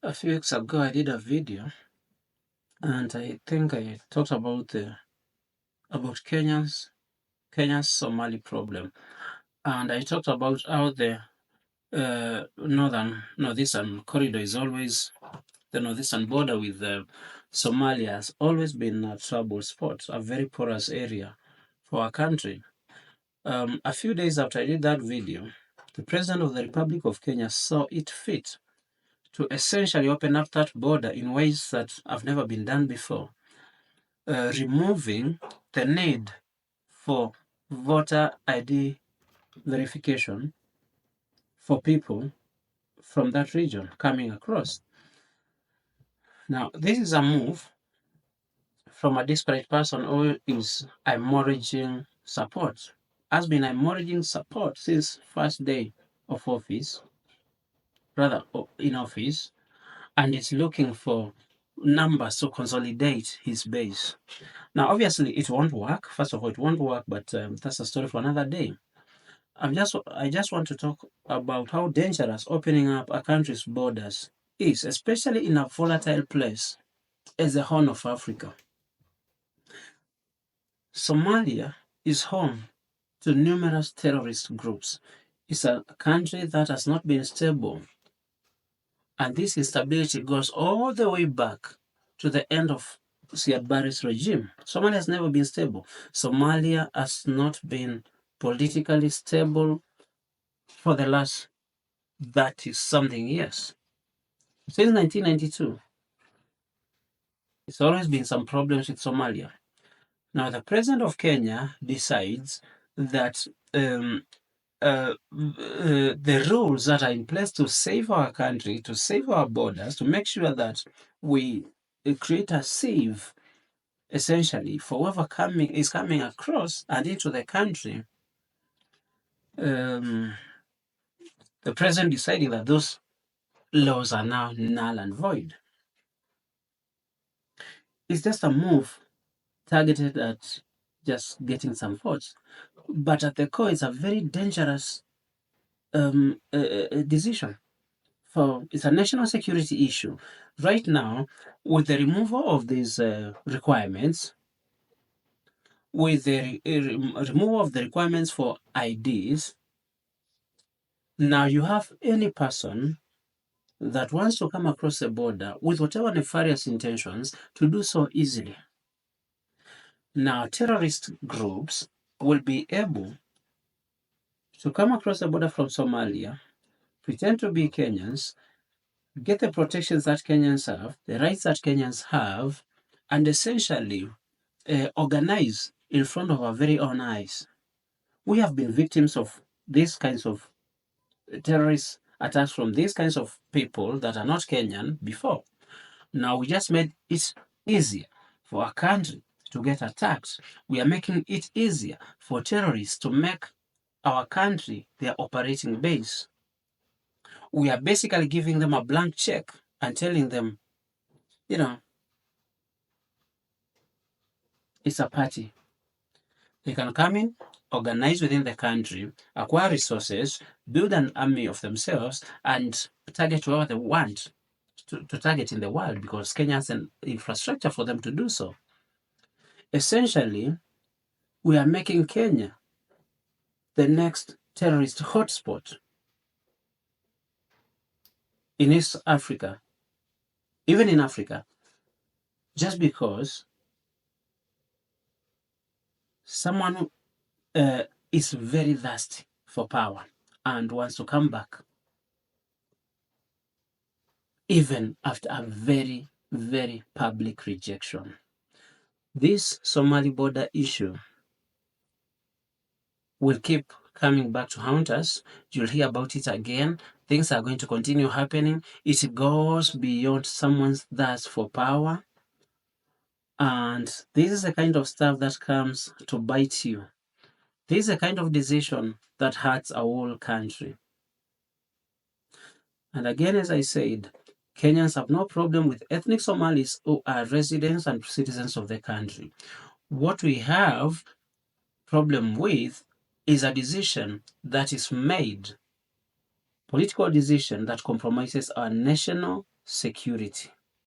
A few weeks ago, I did a video, and I think I talked about Kenya's Somali problem, and I talked about how the northeastern corridor is always the northeastern border with Somalia has always been a trouble spot, a very porous area for our country. A few days after I did that video, the President of the Republic of Kenya saw it fit to essentially open up that border in ways that have never been done before, removing the need for voter ID verification for people from that region coming across. Now, this is a move from a disparate person who is hemorrhaging support, has been hemorrhaging support since first day of office, rather in office, and is looking for numbers to consolidate his base. Now, obviously, it won't work. First of all, it won't work, but that's a story for another day. I just want to talk about how dangerous opening up a country's borders is, especially in a volatile place as the Horn of Africa. Somalia is home to numerous terrorist groups. It's a country that has not been stable, and this instability goes all the way back to the end of Siad Barre's regime. Somalia has never been stable. Somalia has not been politically stable for the last 30-something years. Since 1992, it's always been some problems with Somalia. Now, the president of Kenya decides that the rules that are in place to save our country, to save our borders, to make sure that we create a sieve, essentially, for whoever is coming across and into the country, the president deciding that those laws are now null and void. It's just a move targeted at just getting some votes. But at the core, it's a very dangerous decision. It's a national security issue. Right now, with the removal of these requirements, with the removal of the requirements for IDs, now you have any person that wants to come across the border with whatever nefarious intentions to do so easily. Now, terrorist groups will be able to come across the border from Somalia, pretend to be Kenyans, get the protections that Kenyans have, the rights that Kenyans have, and essentially organize in front of our very own eyes. We have been victims of these kinds of terrorist attacks from these kinds of people that are not Kenyan before. Now we just made it easier for our country to get attacked. We are making it easier for terrorists to make our country their operating base. We are basically giving them a blank check and telling them, it's a party. They can come in, organize within the country, acquire resources, build an army of themselves, and target whoever they want to target in the world, because Kenya has an infrastructure for them to do so. Essentially, we are making Kenya the next terrorist hotspot in East Africa, even in Africa, just because someone is very thirsty for power and wants to come back, even after a very, very public rejection. This Somali border issue will keep coming back to haunt us. You'll hear about it again. Things are going to continue happening. It goes beyond someone's thirst for power. And this is the kind of stuff that comes to bite you. This is the kind of decision that hurts a whole country. And again, as I said, Kenyans have no problem with ethnic Somalis who are residents and citizens of the country. What we have problem with is a decision that is made, political decision that compromises our national security.